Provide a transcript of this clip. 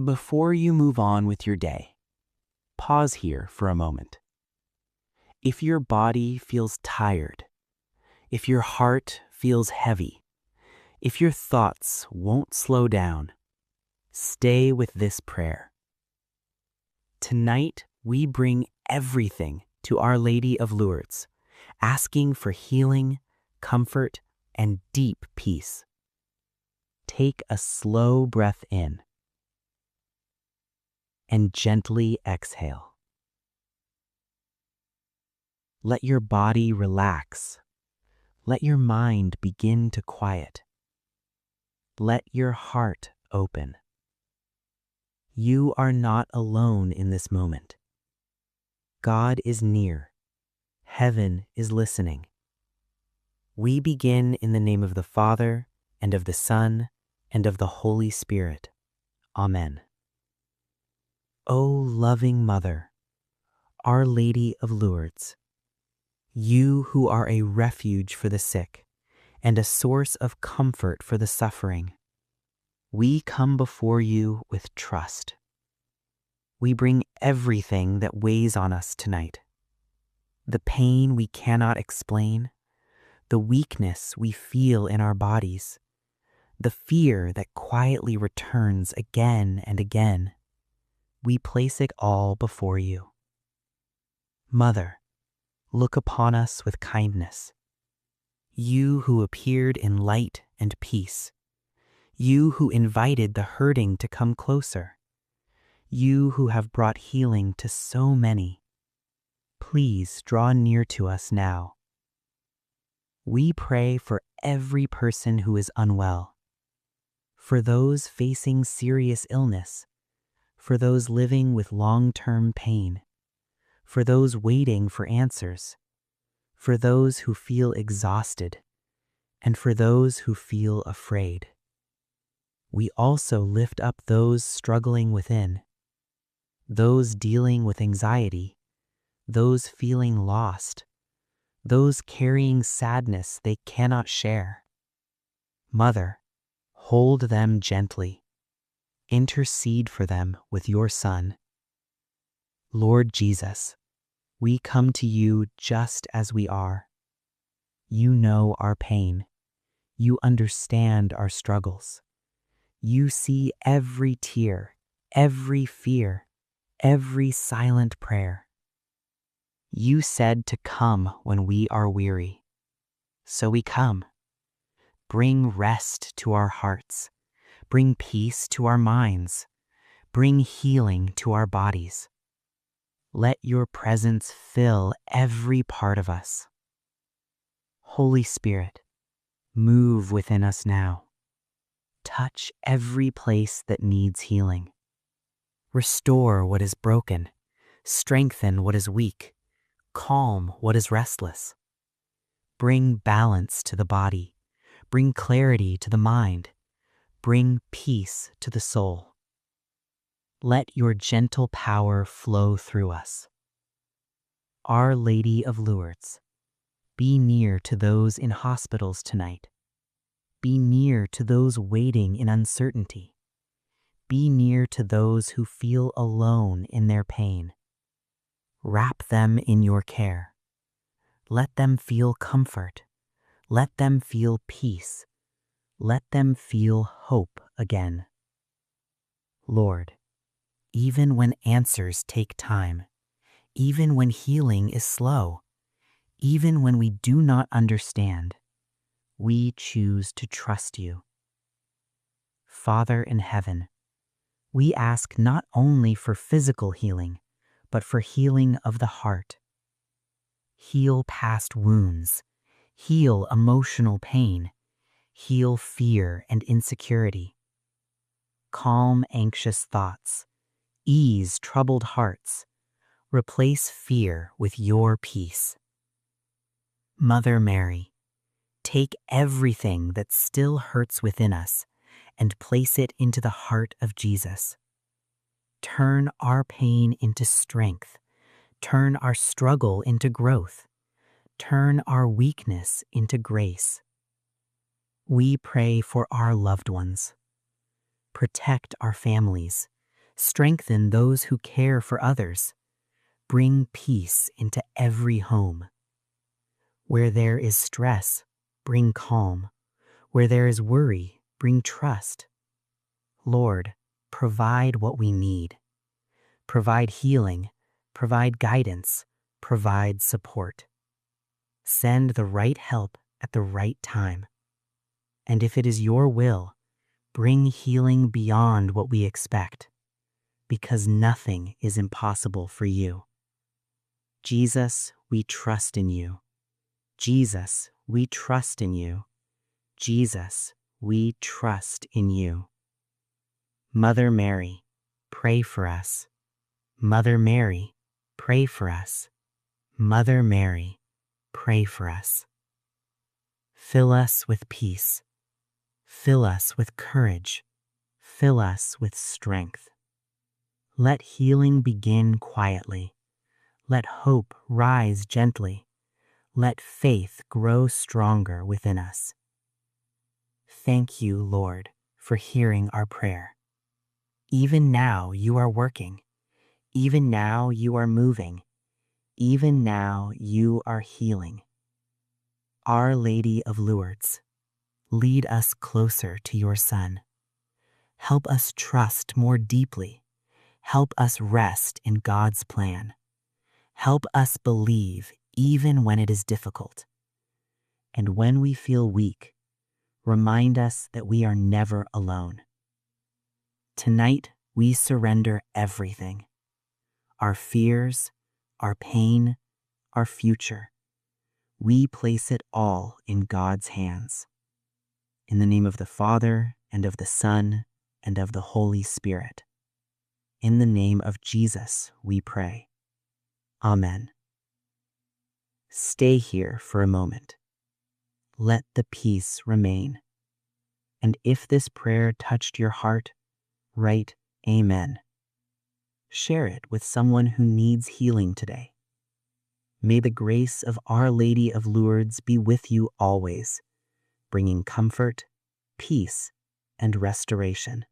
Before you move on with your day, pause here for a moment. If your body feels tired, if your heart feels heavy, if your thoughts won't slow down, stay with this prayer. Tonight, we bring everything to Our Lady of Lourdes, asking for healing, comfort, and deep peace. Take a slow breath in and gently exhale. Let your body relax. Let your mind begin to quiet. Let your heart open. You are not alone in this moment. God is near. Heaven is listening. We begin in the name of the Father, and of the Son, and of the Holy Spirit. Amen. O loving Mother, Our Lady of Lourdes, you who are a refuge for the sick and a source of comfort for the suffering, we come before you with trust. We bring everything that weighs on us tonight. The pain we cannot explain, the weakness we feel in our bodies, the fear that quietly returns again and again. We place it all before you. Mother, look upon us with kindness. You who appeared in light and peace. You who invited the hurting to come closer. You who have brought healing to so many. Please draw near to us now. We pray for every person who is unwell, for those facing serious illness, for those living with long-term pain, for those waiting for answers, for those who feel exhausted, and for those who feel afraid. We also lift up those struggling within, those dealing with anxiety, those feeling lost, those carrying sadness they cannot share. Mother, hold them gently. Intercede for them with your Son. Lord Jesus, we come to you just as we are. You know our pain. You understand our struggles. You see every tear, every fear, every silent prayer. You said to come when we are weary. So we come. Bring rest to our hearts. Bring peace to our minds. Bring healing to our bodies. Let your presence fill every part of us. Holy Spirit, move within us now. Touch every place that needs healing. Restore what is broken. Strengthen what is weak. Calm what is restless. Bring balance to the body. Bring clarity to the mind. Bring peace to the soul. Let your gentle power flow through us. Our Lady of Lourdes, be near to those in hospitals tonight. Be near to those waiting in uncertainty. Be near to those who feel alone in their pain. Wrap them in your care. Let them feel comfort. Let them feel peace. Let them feel hope again. Lord, even when answers take time, even when healing is slow, even when we do not understand, we choose to trust you. Father in heaven, we ask not only for physical healing, but for healing of the heart. Heal past wounds, heal emotional pain, heal fear and insecurity. Calm anxious thoughts, ease troubled hearts, replace fear with your peace. Mother Mary, take everything that still hurts within us and place it into the heart of Jesus. Turn our pain into strength. Turn our struggle into growth. Turn our weakness into grace. We pray for our loved ones. Protect our families. Strengthen those who care for others. Bring peace into every home. Where there is stress, bring calm. Where there is worry, bring trust. Lord, provide what we need. Provide healing, provide guidance, provide support. Send the right help at the right time. And if it is your will, bring healing beyond what we expect, because nothing is impossible for you. Jesus, we trust in you. Jesus, we trust in you. Jesus, we trust in you. Mother Mary, pray for us. Mother Mary, pray for us. Mother Mary, pray for us. Fill us with peace. Fill us with courage. Fill us with strength. Let healing begin quietly. Let hope rise gently. Let faith grow stronger within us. Thank you, Lord, for hearing our prayer. Even now you are working. Even now you are moving. Even now you are healing. Our Lady of Lourdes, lead us closer to your Son. Help us trust more deeply. Help us rest in God's plan. Help us believe even when it is difficult. And when we feel weak, remind us that we are never alone. Tonight, we surrender everything. Our fears, our pain, our future. We place it all in God's hands. In the name of the Father, and of the Son, and of the Holy Spirit. In the name of Jesus, we pray. Amen. Stay here for a moment. Let the peace remain. And if this prayer touched your heart, write Amen. Share it with someone who needs healing today. May the grace of Our Lady of Lourdes be with you always, bringing comfort, peace, and restoration.